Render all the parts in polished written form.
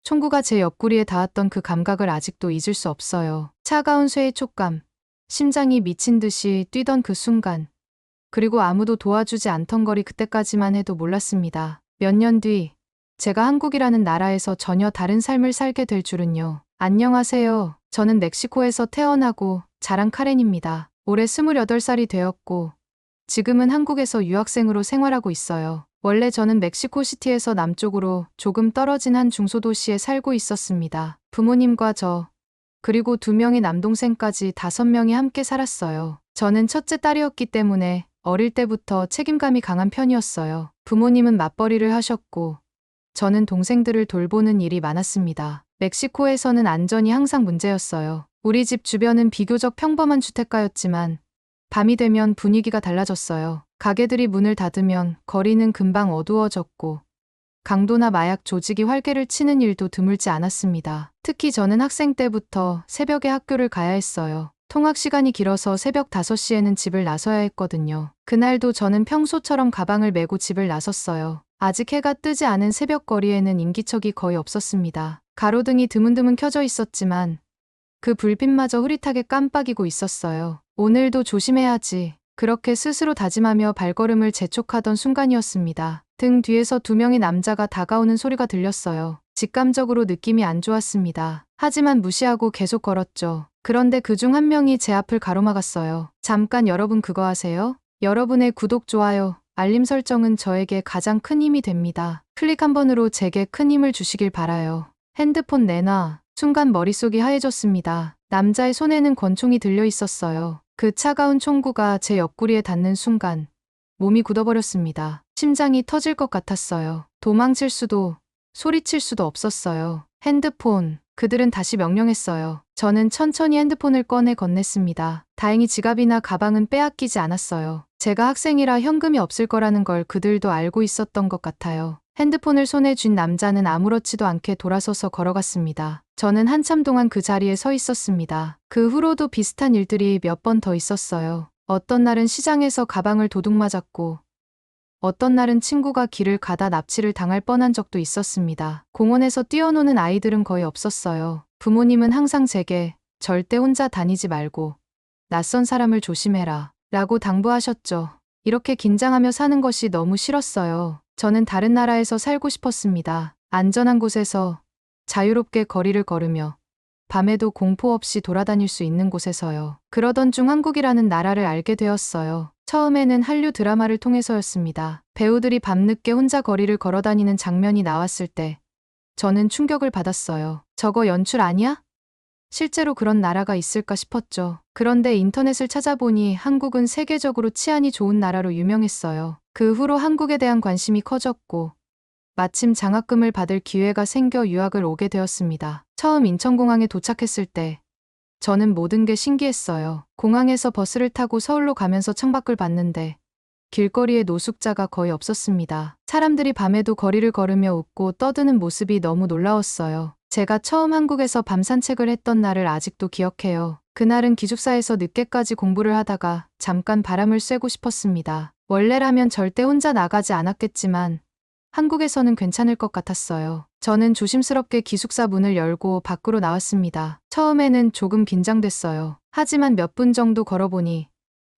총구가 제 옆구리에 닿았던 그 감각을 아직도 잊을 수 없어요. 차가운 쇠의 촉감, 심장이 미친 듯이 뛰던 그 순간, 그리고 아무도 도와주지 않던 거리 그때까지만 해도 몰랐습니다. 몇 년 뒤, 제가 한국이라는 나라에서 전혀 다른 삶을 살게 될 줄은요. 안녕하세요. 저는 멕시코에서 태어나고 자란 카렌입니다. 올해 28살이 되었고, 지금은 한국에서 유학생으로 생활하고 있어요. 원래 저는 멕시코시티에서 남쪽으로 조금 떨어진 한 중소도시에 살고 있었습니다. 부모님과 저, 그리고 2명의 남동생까지 5명이 함께 살았어요. 저는 첫째 딸이었기 때문에 어릴 때부터 책임감이 강한 편이었어요. 부모님은 맞벌이를 하셨고, 저는 동생들을 돌보는 일이 많았습니다. 멕시코에서는 안전이 항상 문제였어요. 우리 집 주변은 비교적 평범한 주택가였지만 밤이 되면 분위기가 달라졌어요. 가게들이 문을 닫으면 거리는 금방 어두워졌고 강도나 마약 조직이 활개를 치는 일도 드물지 않았습니다. 특히 저는 학생 때부터 새벽에 학교를 가야 했어요. 통학 시간이 길어서 새벽 5시에는 집을 나서야 했거든요. 그날도 저는 평소처럼 가방을 메고 집을 나섰어요. 아직 해가 뜨지 않은 새벽 거리에는 인기척이 거의 없었습니다. 가로등이 드문드문 켜져 있었지만 그 불빛마저 흐릿하게 깜빡이고 있었어요. 오늘도 조심해야지. 그렇게 스스로 다짐하며 발걸음을 재촉하던 순간이었습니다. 등 뒤에서 2명의 남자가 다가오는 소리가 들렸어요. 직감적으로 느낌이 안 좋았습니다. 하지만 무시하고 계속 걸었죠. 그런데 그중 한 명이 제 앞을 가로막았어요. 잠깐 여러분 그거 아세요? 여러분의 구독, 좋아요, 알림 설정은 저에게 가장 큰 힘이 됩니다. 클릭 한 번으로 제게 큰 힘을 주시길 바라요. 핸드폰 내놔. 순간 머릿속이 하얘졌습니다. 남자의 손에는 권총이 들려 있었어요. 그 차가운 총구가 제 옆구리에 닿는 순간 몸이 굳어버렸습니다. 심장이 터질 것 같았어요. 도망칠 수도 소리칠 수도 없었어요. 핸드폰. 그들은 다시 명령했어요. 저는 천천히 핸드폰을 꺼내 건넸습니다. 다행히 지갑이나 가방은 빼앗기지 않았어요. 제가 학생이라 현금이 없을 거라는 걸 그들도 알고 있었던 것 같아요. 핸드폰을 손에 쥔 남자는 아무렇지도 않게 돌아서서 걸어갔습니다. 저는 한참 동안 그 자리에 서 있었습니다. 그 후로도 비슷한 일들이 몇 번 더 있었어요. 어떤 날은 시장에서 가방을 도둑 맞았고, 어떤 날은 친구가 길을 가다 납치를 당할 뻔한 적도 있었습니다. 공원에서 뛰어노는 아이들은 거의 없었어요. 부모님은 항상 제게 절대 혼자 다니지 말고 낯선 사람을 조심해라 라고 당부하셨죠. 이렇게 긴장하며 사는 것이 너무 싫었어요. 저는 다른 나라에서 살고 싶었습니다. 안전한 곳에서 자유롭게 거리를 걸으며 밤에도 공포 없이 돌아다닐 수 있는 곳에서요. 그러던 중 한국이라는 나라를 알게 되었어요. 처음에는 한류 드라마를 통해서였습니다. 배우들이 밤늦게 혼자 거리를 걸어다니는 장면이 나왔을 때 저는 충격을 받았어요. 저거 연출 아니야? 실제로 그런 나라가 있을까 싶었죠. 그런데 인터넷을 찾아보니 한국은 세계적으로 치안이 좋은 나라로 유명했어요. 그 후로 한국에 대한 관심이 커졌고 마침 장학금을 받을 기회가 생겨 유학을 오게 되었습니다. 처음 인천공항에 도착했을 때 저는 모든 게 신기했어요. 공항에서 버스를 타고 서울로 가면서 창밖을 봤는데 길거리에 노숙자가 거의 없었습니다. 사람들이 밤에도 거리를 걸으며 웃고 떠드는 모습이 너무 놀라웠어요. 제가 처음 한국에서 밤 산책을 했던 날을 아직도 기억해요. 그날은 기숙사에서 늦게까지 공부를 하다가 잠깐 바람을 쐬고 싶었습니다. 원래라면 절대 혼자 나가지 않았겠지만 한국에서는 괜찮을 것 같았어요. 저는 조심스럽게 기숙사 문을 열고 밖으로 나왔습니다. 처음에는 조금 긴장됐어요. 하지만 몇 분 정도 걸어보니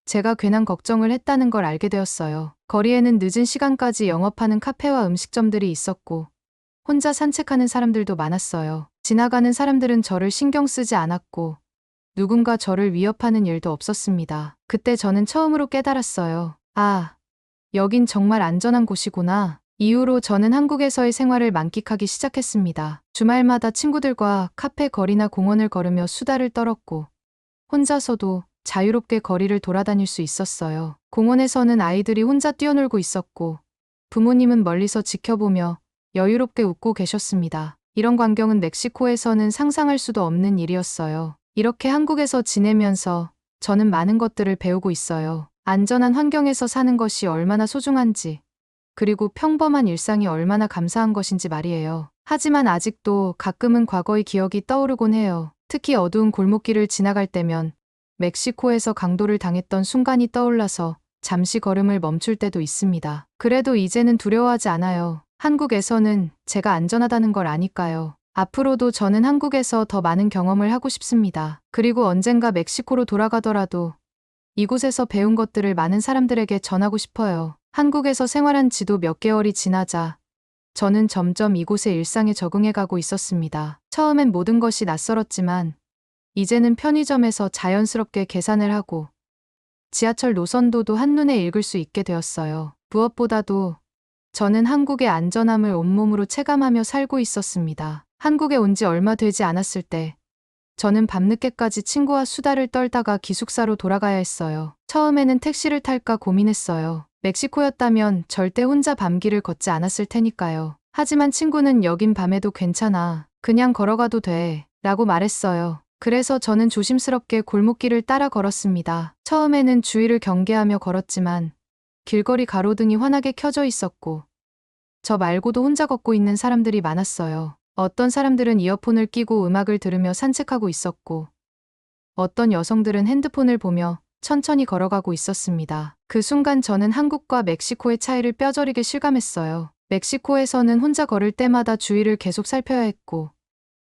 제가 괜한 걱정을 했다는 걸 알게 되었어요. 거리에는 늦은 시간까지 영업하는 카페와 음식점들이 있었고 혼자 산책하는 사람들도 많았어요. 지나가는 사람들은 저를 신경 쓰지 않았고 누군가 저를 위협하는 일도 없었습니다. 그때 저는 처음으로 깨달았어요. 아, 여긴 정말 안전한 곳이구나. 이후로 저는 한국에서의 생활을 만끽하기 시작했습니다. 주말마다 친구들과 카페 거리나 공원을 걸으며 수다를 떨었고 혼자서도 자유롭게 거리를 돌아다닐 수 있었어요. 공원에서는 아이들이 혼자 뛰어놀고 있었고 부모님은 멀리서 지켜보며 여유롭게 웃고 계셨습니다. 이런 광경은 멕시코에서는 상상할 수도 없는 일이었어요. 이렇게 한국에서 지내면서 저는 많은 것들을 배우고 있어요. 안전한 환경에서 사는 것이 얼마나 소중한지, 그리고 평범한 일상이 얼마나 감사한 것인지 말이에요. 하지만 아직도 가끔은 과거의 기억이 떠오르곤 해요. 특히 어두운 골목길을 지나갈 때면 멕시코에서 강도를 당했던 순간이 떠올라서 잠시 걸음을 멈출 때도 있습니다. 그래도 이제는 두려워하지 않아요. 한국에서는 제가 안전하다는 걸 아니까요. 앞으로도 저는 한국에서 더 많은 경험을 하고 싶습니다. 그리고 언젠가 멕시코로 돌아가더라도 이곳에서 배운 것들을 많은 사람들에게 전하고 싶어요. 한국에서 생활한 지도 몇 개월이 지나자 저는 점점 이곳의 일상에 적응해 가고 있었습니다. 처음엔 모든 것이 낯설었지만 이제는 편의점에서 자연스럽게 계산을 하고 지하철 노선도도 한눈에 읽을 수 있게 되었어요. 무엇보다도 저는 한국의 안전함을 온몸으로 체감하며 살고 있었습니다. 한국에 온 지 얼마 되지 않았을 때 저는 밤늦게까지 친구와 수다를 떨다가 기숙사로 돌아가야 했어요. 처음에는 택시를 탈까 고민했어요. 멕시코였다면 절대 혼자 밤길을 걷지 않았을 테니까요. 하지만 친구는 여긴 밤에도 괜찮아. 그냥 걸어가도 돼. 라고 말했어요. 그래서 저는 조심스럽게 골목길을 따라 걸었습니다. 처음에는 주위를 경계하며 걸었지만 길거리 가로등이 환하게 켜져 있었고 저 말고도 혼자 걷고 있는 사람들이 많았어요. 어떤 사람들은 이어폰을 끼고 음악을 들으며 산책하고 있었고 어떤 여성들은 핸드폰을 보며 천천히 걸어가고 있었습니다. 그 순간 저는 한국과 멕시코의 차이를 뼈저리게 실감했어요. 멕시코에서는 혼자 걸을 때마다 주위를 계속 살펴야 했고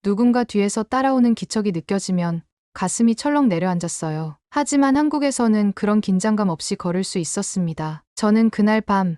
누군가 뒤에서 따라오는 기척이 느껴지면 가슴이 철렁 내려앉았어요. 하지만 한국에서는 그런 긴장감 없이 걸을 수 있었습니다. 저는 그날 밤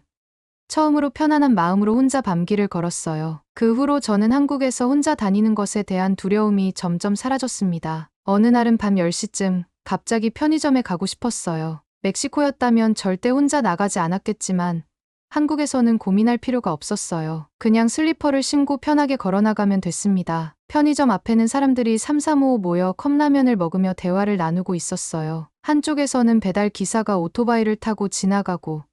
처음으로 편안한 마음으로 혼자 밤길을 걸었어요. 그 후로 저는 한국에서 혼자 다니는 것에 대한 두려움이 점점 사라졌습니다. 어느 날은 밤 10시쯤 갑자기 편의점에 가고 싶었어요. 멕시코였다면 절대 혼자 나가지 않았겠지만 한국에서는 고민할 필요가 없었어요. 그냥 슬리퍼를 신고 편하게 걸어나가면 됐습니다. 편의점 앞에는 사람들이 삼삼오오 모여 컵라면을 먹으며 대화를 나누고 있었어요. 한쪽에서는 배달 기사가 오토바이를 타고 지나가고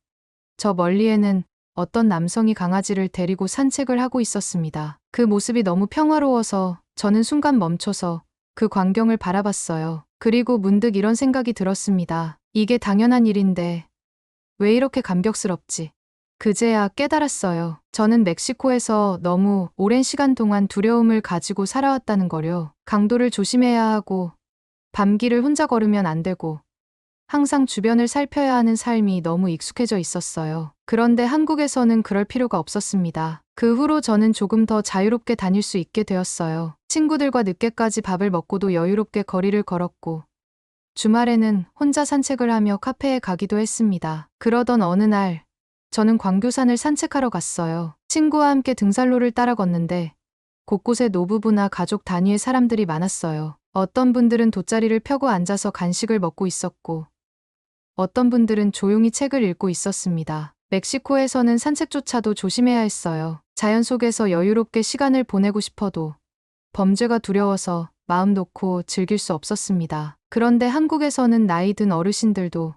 저 멀리에는 어떤 남성이 강아지를 데리고 산책을 하고 있었습니다. 그 모습이 너무 평화로워서 저는 순간 멈춰서 그 광경을 바라봤어요. 그리고 문득 이런 생각이 들었습니다. 이게 당연한 일인데 왜 이렇게 감격스럽지? 그제야 깨달았어요. 저는 멕시코에서 너무 오랜 시간 동안 두려움을 가지고 살아왔다는 거요. 강도를 조심해야 하고 밤길을 혼자 걸으면 안 되고 항상 주변을 살펴야 하는 삶이 너무 익숙해져 있었어요. 그런데 한국에서는 그럴 필요가 없었습니다. 그 후로 저는 조금 더 자유롭게 다닐 수 있게 되었어요. 친구들과 늦게까지 밥을 먹고도 여유롭게 거리를 걸었고 주말에는 혼자 산책을 하며 카페에 가기도 했습니다. 그러던 어느 날 저는 광교산을 산책하러 갔어요. 친구와 함께 등산로를 따라 걷는데 곳곳에 노부부나 가족 단위의 사람들이 많았어요. 어떤 분들은 돗자리를 펴고 앉아서 간식을 먹고 있었고 어떤 분들은 조용히 책을 읽고 있었습니다. 멕시코에서는 산책조차도 조심해야 했어요. 자연 속에서 여유롭게 시간을 보내고 싶어도 범죄가 두려워서 마음 놓고 즐길 수 없었습니다. 그런데 한국에서는 나이 든 어르신들도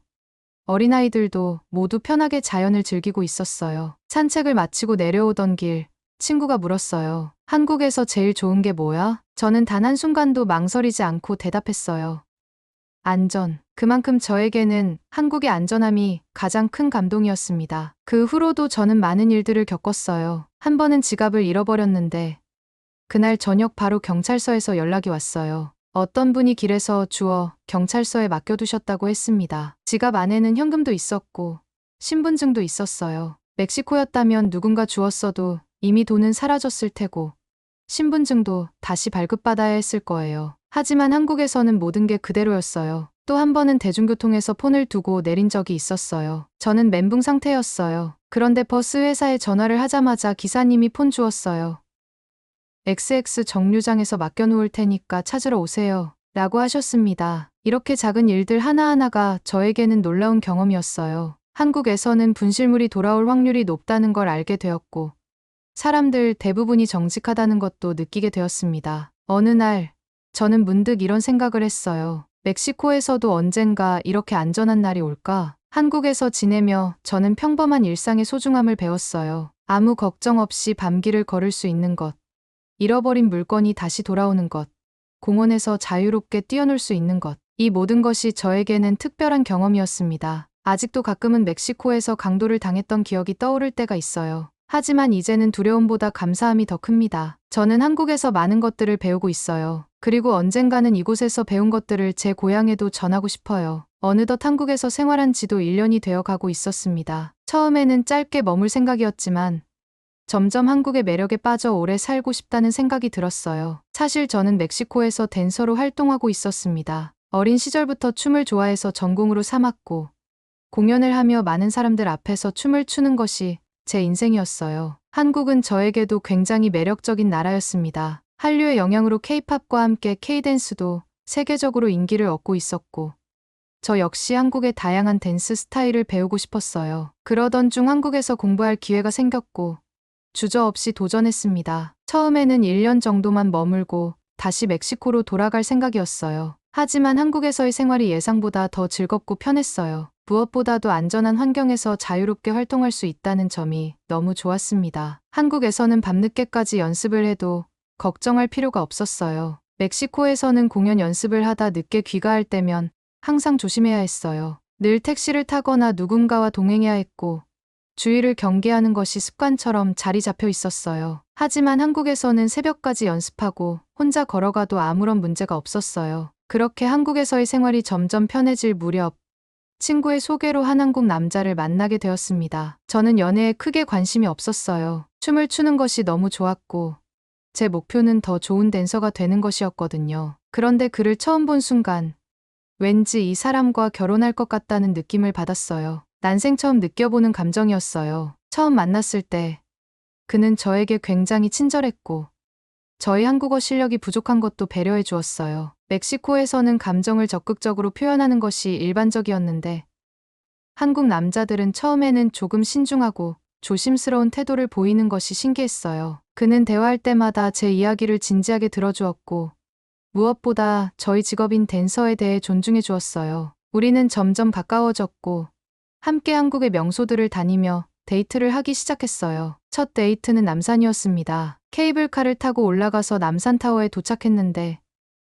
어린아이들도 모두 편하게 자연을 즐기고 있었어요. 산책을 마치고 내려오던 길, 친구가 물었어요. 한국에서 제일 좋은 게 뭐야? 저는 단 한순간도 망설이지 않고 대답했어요. 안전. 그만큼 저에게는 한국의 안전함이 가장 큰 감동이었습니다. 그 후로도 저는 많은 일들을 겪었어요. 한 번은 지갑을 잃어버렸는데 그날 저녁 바로 경찰서에서 연락이 왔어요. 어떤 분이 길에서 주워 경찰서에 맡겨두셨다고 했습니다. 지갑 안에는 현금도 있었고 신분증도 있었어요. 멕시코였다면 누군가 주웠어도 이미 돈은 사라졌을 테고 신분증도 다시 발급받아야 했을 거예요. 하지만 한국에서는 모든 게 그대로였어요. 또 한 번은 대중교통에서 폰을 두고 내린 적이 있었어요. 저는 멘붕 상태였어요. 그런데 버스 회사에 전화를 하자마자 기사님이 폰 주었어요. XX 정류장에서 맡겨놓을 테니까 찾으러 오세요. 라고 하셨습니다. 이렇게 작은 일들 하나하나가 저에게는 놀라운 경험이었어요. 한국에서는 분실물이 돌아올 확률이 높다는 걸 알게 되었고 사람들 대부분이 정직하다는 것도 느끼게 되었습니다. 어느 날 저는 문득 이런 생각을 했어요. 멕시코에서도 언젠가 이렇게 안전한 날이 올까? 한국에서 지내며 저는 평범한 일상의 소중함을 배웠어요. 아무 걱정 없이 밤길을 걸을 수 있는 것, 잃어버린 물건이 다시 돌아오는 것, 공원에서 자유롭게 뛰어놀 수 있는 것, 이 모든 것이 저에게는 특별한 경험이었습니다. 아직도 가끔은 멕시코에서 강도를 당했던 기억이 떠오를 때가 있어요. 하지만 이제는 두려움보다 감사함이 더 큽니다. 저는 한국에서 많은 것들을 배우고 있어요. 그리고 언젠가는 이곳에서 배운 것들을 제 고향에도 전하고 싶어요. 어느덧 한국에서 생활한 지도 1년이 되어 가고 있었습니다. 처음에는 짧게 머물 생각이었지만 점점 한국의 매력에 빠져 오래 살고 싶다는 생각이 들었어요. 사실 저는 멕시코에서 댄서로 활동하고 있었습니다. 어린 시절부터 춤을 좋아해서 전공으로 삼았고, 공연을 하며 많은 사람들 앞에서 춤을 추는 것이 제 인생이었어요. 한국은 저에게도 굉장히 매력적인 나라였습니다. 한류의 영향으로 K-팝과 함께 K-댄스도 세계적으로 인기를 얻고 있었고, 저 역시 한국의 다양한 댄스 스타일을 배우고 싶었어요. 그러던 중 한국에서 공부할 기회가 생겼고, 주저없이 도전했습니다. 처음에는 1년 정도만 머물고 다시 멕시코로 돌아갈 생각이었어요. 하지만 한국에서의 생활이 예상보다 더 즐겁고 편했어요. 무엇보다도 안전한 환경에서 자유롭게 활동할 수 있다는 점이 너무 좋았습니다. 한국에서는 밤늦게까지 연습을 해도 걱정할 필요가 없었어요. 멕시코에서는 공연 연습을 하다 늦게 귀가할 때면 항상 조심해야 했어요. 늘 택시를 타거나 누군가와 동행해야 했고, 주의를 경계하는 것이 습관처럼 자리 잡혀 있었어요. 하지만 한국에서는 새벽까지 연습하고 혼자 걸어가도 아무런 문제가 없었어요. 그렇게 한국에서의 생활이 점점 편해질 무렵, 친구의 소개로 한 한국 남자를 만나게 되었습니다. 저는 연애에 크게 관심이 없었어요. 춤을 추는 것이 너무 좋았고, 제 목표는 더 좋은 댄서가 되는 것이었거든요. 그런데 그를 처음 본 순간, 왠지 이 사람과 결혼할 것 같다는 느낌을 받았어요. 난생 처음 느껴보는 감정이었어요. 처음 만났을 때 그는 저에게 굉장히 친절했고, 저희 한국어 실력이 부족한 것도 배려해 주었어요. 멕시코에서는 감정을 적극적으로 표현하는 것이 일반적이었는데, 한국 남자들은 처음에는 조금 신중하고 조심스러운 태도를 보이는 것이 신기했어요. 그는 대화할 때마다 제 이야기를 진지하게 들어주었고, 무엇보다 저희 직업인 댄서에 대해 존중해 주었어요. 우리는 점점 가까워졌고, 함께 한국의 명소들을 다니며 데이트를 하기 시작했어요. 첫 데이트는 남산이었습니다. 케이블카를 타고 올라가서 남산타워에 도착했는데,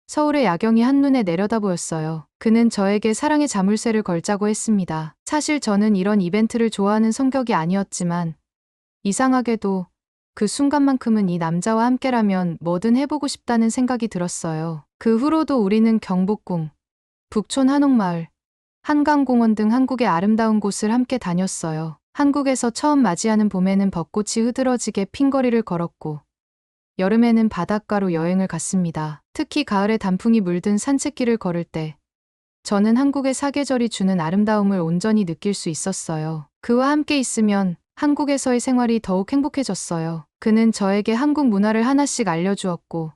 서울의 야경이 한눈에 내려다 보였어요. 그는 저에게 사랑의 자물쇠를 걸자고 했습니다. 사실 저는 이런 이벤트를 좋아하는 성격이 아니었지만, 이상하게도 그 순간만큼은 이 남자와 함께라면 뭐든 해보고 싶다는 생각이 들었어요. 그 후로도 우리는 경복궁, 북촌 한옥마을, 한강공원 등 한국의 아름다운 곳을 함께 다녔어요. 한국에서 처음 맞이하는 봄에는 벚꽃이 흐드러지게 핀 거리를 걸었고, 여름에는 바닷가로 여행을 갔습니다. 특히 가을에 단풍이 물든 산책길을 걸을 때, 저는 한국의 사계절이 주는 아름다움을 온전히 느낄 수 있었어요. 그와 함께 있으면 한국에서의 생활이 더욱 행복해졌어요. 그는 저에게 한국 문화를 하나씩 알려주었고,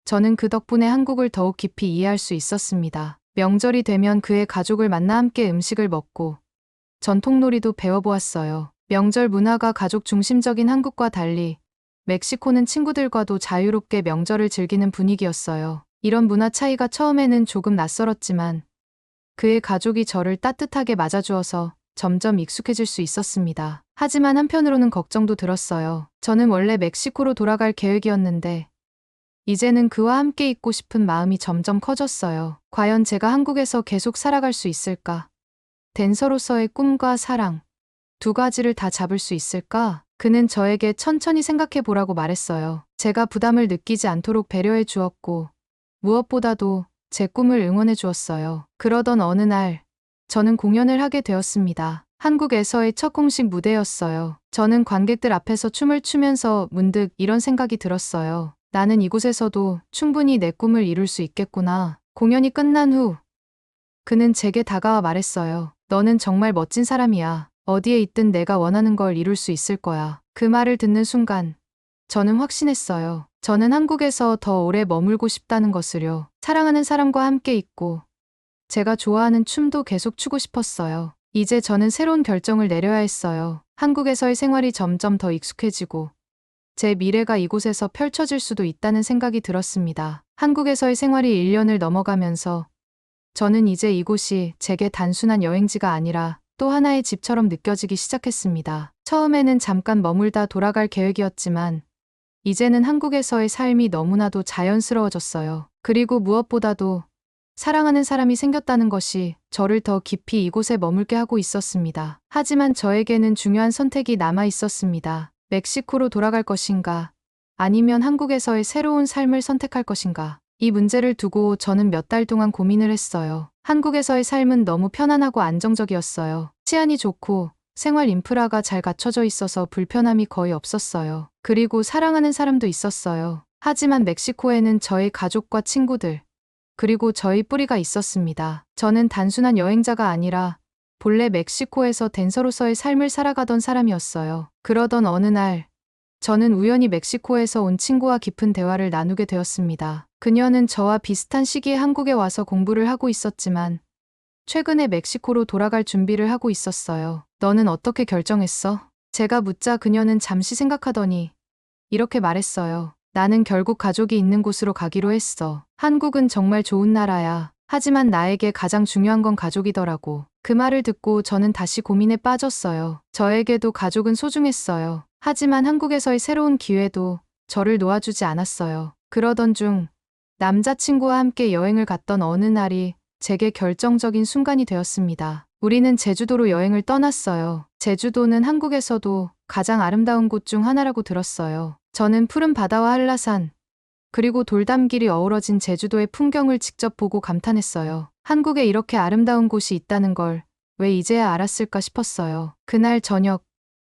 저는 그 덕분에 한국을 더욱 깊이 이해할 수 있었습니다. 명절이 되면 그의 가족을 만나 함께 음식을 먹고, 전통놀이도 배워보았어요. 명절 문화가 가족 중심적인 한국과 달리, 멕시코는 친구들과도 자유롭게 명절을 즐기는 분위기였어요. 이런 문화 차이가 처음에는 조금 낯설었지만, 그의 가족이 저를 따뜻하게 맞아주어서 점점 익숙해질 수 있었습니다. 하지만 한편으로는 걱정도 들었어요. 저는 원래 멕시코로 돌아갈 계획이었는데, 이제는 그와 함께 있고 싶은 마음이 점점 커졌어요. 과연 제가 한국에서 계속 살아갈 수 있을까? 댄서로서의 꿈과 사랑, 두 가지를 다 잡을 수 있을까? 그는 저에게 천천히 생각해 보라고 말했어요. 제가 부담을 느끼지 않도록 배려해 주었고, 무엇보다도 제 꿈을 응원해 주었어요. 그러던 어느 날, 저는 공연을 하게 되었습니다. 한국에서의 첫 공식 무대였어요. 저는 관객들 앞에서 춤을 추면서 문득 이런 생각이 들었어요. 나는 이곳에서도 충분히 내 꿈을 이룰 수 있겠구나. 공연이 끝난 후, 그는 제게 다가와 말했어요. 너는 정말 멋진 사람이야. 어디에 있든 내가 원하는 걸 이룰 수 있을 거야. 그 말을 듣는 순간, 저는 확신했어요. 저는 한국에서 더 오래 머물고 싶다는 것을요. 사랑하는 사람과 함께 있고, 제가 좋아하는 춤도 계속 추고 싶었어요. 이제 저는 새로운 결정을 내려야 했어요. 한국에서의 생활이 점점 더 익숙해지고, 제 미래가 이곳에서 펼쳐질 수도 있다는 생각이 들었습니다. 한국에서의 생활이 1년을 넘어가면서, 저는 이제 이곳이 제게 단순한 여행지가 아니라 또 하나의 집처럼 느껴지기 시작했습니다. 처음에는 잠깐 머물다 돌아갈 계획이었지만, 이제는 한국에서의 삶이 너무나도 자연스러워졌어요. 그리고 무엇보다도 사랑하는 사람이 생겼다는 것이 저를 더 깊이 이곳에 머물게 하고 있었습니다. 하지만 저에게는 중요한 선택이 남아 있었습니다. 멕시코로 돌아갈 것인가, 아니면 한국에서의 새로운 삶을 선택할 것인가. 이 문제를 두고 저는 몇 달 동안 고민을 했어요. 한국에서의 삶은 너무 편안하고 안정적이었어요. 치안이 좋고 생활 인프라가 잘 갖춰져 있어서 불편함이 거의 없었어요. 그리고 사랑하는 사람도 있었어요. 하지만 멕시코에는 저의 가족과 친구들, 그리고 저희 뿌리가 있었습니다. 저는 단순한 여행자가 아니라 본래 멕시코에서 댄서로서의 삶을 살아가던 사람이었어요. 그러던 어느 날, 저는 우연히 멕시코에서 온 친구와 깊은 대화를 나누게 되었습니다. 그녀는 저와 비슷한 시기에 한국에 와서 공부를 하고 있었지만 최근에 멕시코로 돌아갈 준비를 하고 있었어요. 너는 어떻게 결정했어? 제가 묻자 그녀는 잠시 생각하더니 이렇게 말했어요. 나는 결국 가족이 있는 곳으로 가기로 했어. 한국은 정말 좋은 나라야. 하지만 나에게 가장 중요한 건 가족이더라고. 그 말을 듣고 저는 다시 고민에 빠졌어요. 저에게도 가족은 소중했어요. 하지만 한국에서의 새로운 기회도 저를 놓아주지 않았어요. 그러던 중 남자친구와 함께 여행을 갔던 어느 날이 제게 결정적인 순간이 되었습니다. 우리는 제주도로 여행을 떠났어요. 제주도는 한국에서도 가장 아름다운 곳 중 하나라고 들었어요. 저는 푸른 바다와 한라산, 그리고 돌담길이 어우러진 제주도의 풍경을 직접 보고 감탄했어요. 한국에 이렇게 아름다운 곳이 있다는 걸 왜 이제야 알았을까 싶었어요. 그날 저녁,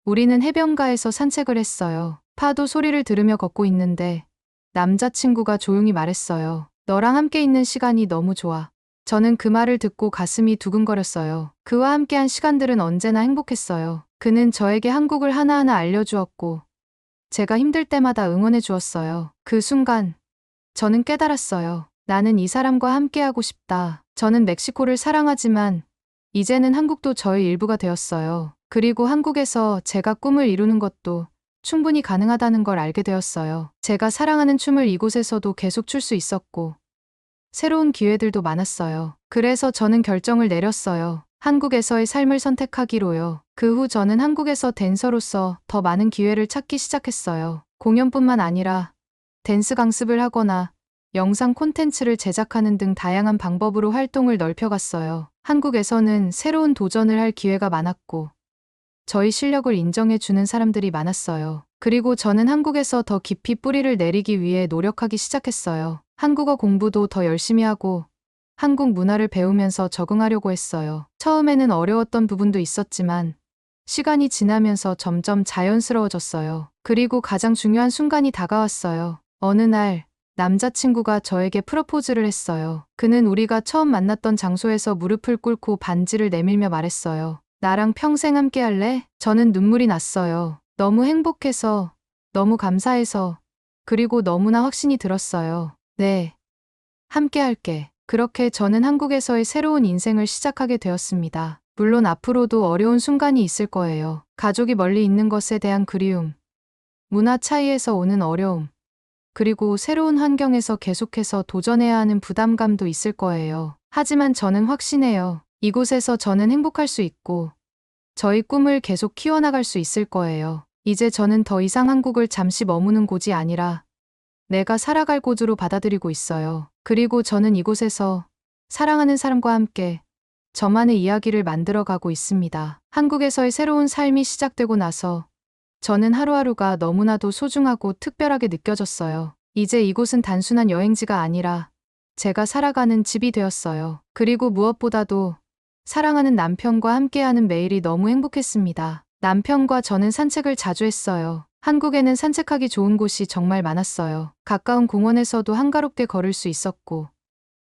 우리는 해변가에서 산책을 했어요. 파도 소리를 들으며 걷고 있는데 남자친구가 조용히 말했어요. 너랑 함께 있는 시간이 너무 좋아. 저는 그 말을 듣고 가슴이 두근거렸어요. 그와 함께한 시간들은 언제나 행복했어요. 그는 저에게 한국을 하나하나 알려주었고 제가 힘들 때마다 응원해 주었어요. 그 순간 저는 깨달았어요. 나는 이 사람과 함께하고 싶다. 저는 멕시코를 사랑하지만 이제는 한국도 저의 일부가 되었어요. 그리고 한국에서 제가 꿈을 이루는 것도 충분히 가능하다는 걸 알게 되었어요. 제가 사랑하는 춤을 이곳에서도 계속 출 수 있었고 새로운 기회들도 많았어요. 그래서 저는 결정을 내렸어요. 한국에서의 삶을 선택하기로요. 그 후 저는 한국에서 댄서로서 더 많은 기회를 찾기 시작했어요. 공연뿐만 아니라 댄스 강습을 하거나 영상 콘텐츠를 제작하는 등 다양한 방법으로 활동을 넓혀갔어요. 한국에서는 새로운 도전을 할 기회가 많았고 저희 실력을 인정해 주는 사람들이 많았어요. 그리고 저는 한국에서 더 깊이 뿌리를 내리기 위해 노력하기 시작했어요. 한국어 공부도 더 열심히 하고 한국 문화를 배우면서 적응하려고 했어요. 처음에는 어려웠던 부분도 있었지만 시간이 지나면서 점점 자연스러워졌어요. 그리고 가장 중요한 순간이 다가왔어요. 어느 날 남자친구가 저에게 프로포즈를 했어요. 그는 우리가 처음 만났던 장소에서 무릎을 꿇고 반지를 내밀며 말했어요. 나랑 평생 함께 할래? 저는 눈물이 났어요. 너무 행복해서, 너무 감사해서, 그리고 너무나 확신이 들었어요. 네, 함께 할게. 그렇게 저는 한국에서의 새로운 인생을 시작하게 되었습니다. 물론 앞으로도 어려운 순간이 있을 거예요. 가족이 멀리 있는 것에 대한 그리움, 문화 차이에서 오는 어려움, 그리고 새로운 환경에서 계속해서 도전해야 하는 부담감도 있을 거예요. 하지만 저는 확신해요. 이곳에서 저는 행복할 수 있고 저희 꿈을 계속 키워나갈 수 있을 거예요. 이제 저는 더 이상 한국을 잠시 머무는 곳이 아니라 내가 살아갈 곳으로 받아들이고 있어요. 그리고 저는 이곳에서 사랑하는 사람과 함께 저만의 이야기를 만들어가고 있습니다. 한국에서의 새로운 삶이 시작되고 나서 저는 하루하루가 너무나도 소중하고 특별하게 느껴졌어요. 이제 이곳은 단순한 여행지가 아니라 제가 살아가는 집이 되었어요. 그리고 무엇보다도 사랑하는 남편과 함께하는 매일이 너무 행복했습니다. 남편과 저는 산책을 자주 했어요. 한국에는 산책하기 좋은 곳이 정말 많았어요. 가까운 공원에서도 한가롭게 걸을 수 있었고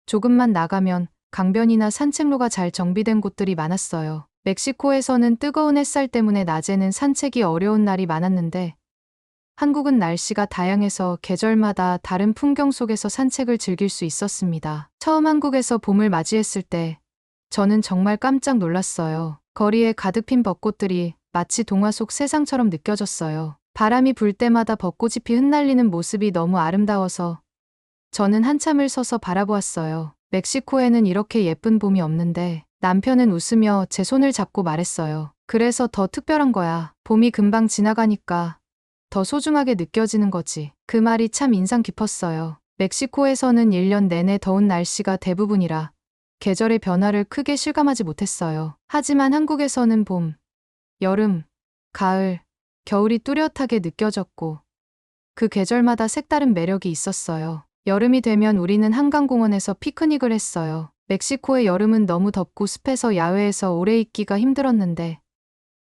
조금만 나가면 강변이나 산책로가 잘 정비된 곳들이 많았어요. 멕시코에서는 뜨거운 햇살 때문에 낮에는 산책이 어려운 날이 많았는데 한국은 날씨가 다양해서 계절마다 다른 풍경 속에서 산책을 즐길 수 있었습니다. 처음 한국에서 봄을 맞이했을 때 저는 정말 깜짝 놀랐어요. 거리에 가득 핀 벚꽃들이 마치 동화 속 세상처럼 느껴졌어요. 바람이 불 때마다 벚꽃잎이 흩날리는 모습이 너무 아름다워서 저는 한참을 서서 바라보았어요. 멕시코에는 이렇게 예쁜 봄이 없는데 남편은 웃으며 제 손을 잡고 말했어요. 그래서 더 특별한 거야. 봄이 금방 지나가니까 더 소중하게 느껴지는 거지. 그 말이 참 인상 깊었어요. 멕시코에서는 1년 내내 더운 날씨가 대부분이라 계절의 변화를 크게 실감하지 못했어요. 하지만 한국에서는 봄, 여름, 가을, 겨울이 뚜렷하게 느껴졌고 그 계절마다 색다른 매력이 있었어요. 여름이 되면 우리는 한강공원에서 피크닉을 했어요. 멕시코의 여름은 너무 덥고 습해서 야외에서 오래 있기가 힘들었는데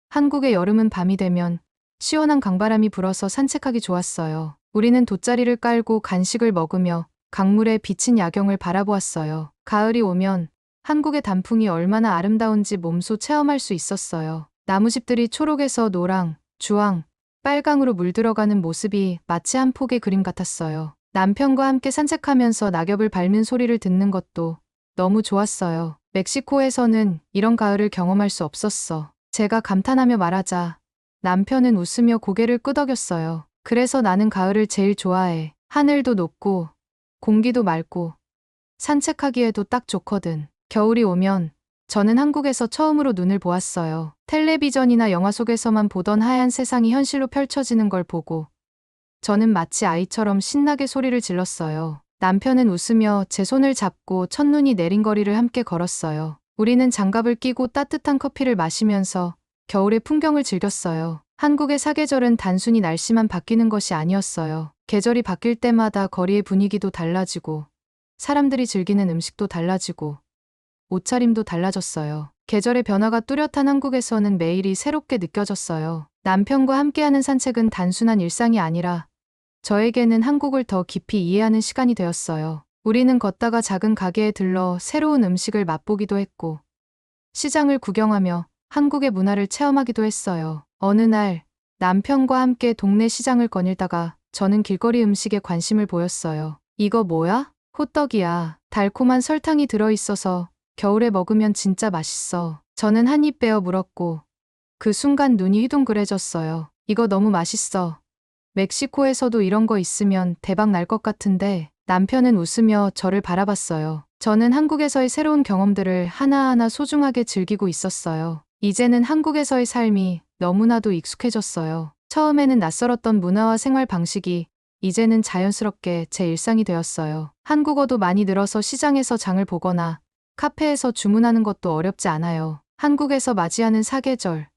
한국의 여름은 밤이 되면 시원한 강바람이 불어서 산책하기 좋았어요. 우리는 돗자리를 깔고 간식을 먹으며 강물에 비친 야경을 바라보았어요. 가을이 오면 한국의 단풍이 얼마나 아름다운지 몸소 체험할 수 있었어요. 나무집들이 초록에서 노랑, 주황, 빨강으로 물들어가는 모습이 마치 한 폭의 그림 같았어요. 남편과 함께 산책하면서 낙엽을 밟는 소리를 듣는 것도 너무 좋았어요. 멕시코에서는 이런 가을을 경험할 수 없었어. 제가 감탄하며 말하자 남편은 웃으며 고개를 끄덕였어요. 그래서 나는 가을을 제일 좋아해. 하늘도 높고 공기도 맑고 산책하기에도 딱 좋거든. 겨울이 오면 저는 한국에서 처음으로 눈을 보았어요. 텔레비전이나 영화 속에서만 보던 하얀 세상이 현실로 펼쳐지는 걸 보고 저는 마치 아이처럼 신나게 소리를 질렀어요. 남편은 웃으며 제 손을 잡고 첫눈이 내린 거리를 함께 걸었어요. 우리는 장갑을 끼고 따뜻한 커피를 마시면서 겨울의 풍경을 즐겼어요. 한국의 사계절은 단순히 날씨만 바뀌는 것이 아니었어요. 계절이 바뀔 때마다 거리의 분위기도 달라지고 사람들이 즐기는 음식도 달라지고 옷차림도 달라졌어요. 계절의 변화가 뚜렷한 한국에서는 매일이 새롭게 느껴졌어요. 남편과 함께하는 산책은 단순한 일상이 아니라 저에게는 한국을 더 깊이 이해하는 시간이 되었어요. 우리는 걷다가 작은 가게에 들러 새로운 음식을 맛보기도 했고 시장을 구경하며 한국의 문화를 체험하기도 했어요. 어느 날 남편과 함께 동네 시장을 거닐다가 저는 길거리 음식에 관심을 보였어요. 이거 뭐야? 호떡이야. 달콤한 설탕이 들어있어서 겨울에 먹으면 진짜 맛있어. 저는 한 입 베어 물었고 그 순간 눈이 휘둥그레졌어요. 이거 너무 맛있어. 멕시코에서도 이런 거 있으면 대박 날 것 같은데. 남편은 웃으며 저를 바라봤어요. 저는 한국에서의 새로운 경험들을 하나하나 소중하게 즐기고 있었어요. 이제는 한국에서의 삶이 너무나도 익숙해졌어요. 처음에는 낯설었던 문화와 생활 방식이 이제는 자연스럽게 제 일상이 되었어요. 한국어도 많이 늘어서 시장에서 장을 보거나 카페에서 주문하는 것도 어렵지 않아요. 한국에서 맞이하는 사계절,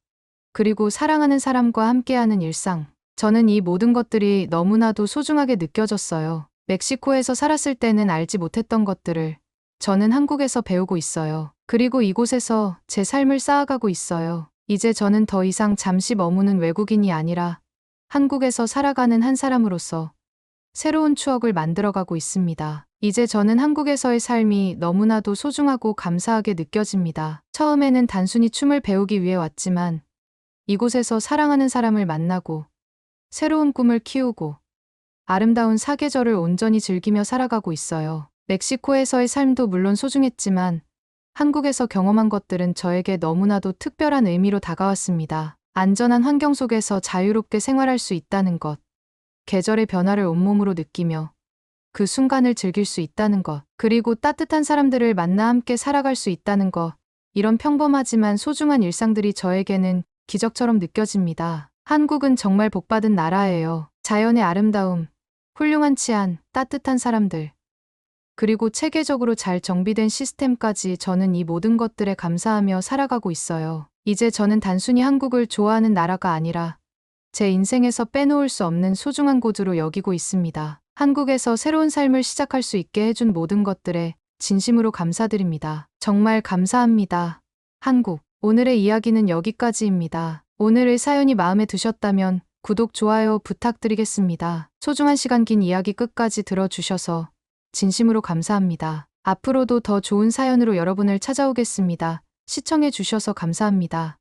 그리고 사랑하는 사람과 함께하는 일상. 저는 이 모든 것들이 너무나도 소중하게 느껴졌어요. 멕시코에서 살았을 때는 알지 못했던 것들을 저는 한국에서 배우고 있어요. 그리고 이곳에서 제 삶을 쌓아가고 있어요. 이제 저는 더 이상 잠시 머무는 외국인이 아니라 한국에서 살아가는 한 사람으로서 새로운 추억을 만들어가고 있습니다. 이제 저는 한국에서의 삶이 너무나도 소중하고 감사하게 느껴집니다. 처음에는 단순히 춤을 배우기 위해 왔지만 이곳에서 사랑하는 사람을 만나고 새로운 꿈을 키우고 아름다운 사계절을 온전히 즐기며 살아가고 있어요. 멕시코에서의 삶도 물론 소중했지만 한국에서 경험한 것들은 저에게 너무나도 특별한 의미로 다가왔습니다. 안전한 환경 속에서 자유롭게 생활할 수 있다는 것, 계절의 변화를 온몸으로 느끼며 그 순간을 즐길 수 있다는 것, 그리고 따뜻한 사람들을 만나 함께 살아갈 수 있다는 것, 이런 평범하지만 소중한 일상들이 저에게는 기적처럼 느껴집니다. 한국은 정말 복받은 나라예요. 자연의 아름다움, 훌륭한 치안, 따뜻한 사람들, 그리고 체계적으로 잘 정비된 시스템까지 저는 이 모든 것들에 감사하며 살아가고 있어요. 이제 저는 단순히 한국을 좋아하는 나라가 아니라 제 인생에서 빼놓을 수 없는 소중한 곳으로 여기고 있습니다. 한국에서 새로운 삶을 시작할 수 있게 해준 모든 것들에 진심으로 감사드립니다. 정말 감사합니다. 한국. 오늘의 이야기는 여기까지입니다. 오늘의 사연이 마음에 드셨다면 구독, 좋아요 부탁드리겠습니다. 소중한 시간 긴 이야기 끝까지 들어주셔서 진심으로 감사합니다. 앞으로도 더 좋은 사연으로 여러분을 찾아오겠습니다. 시청해 주셔서 감사합니다.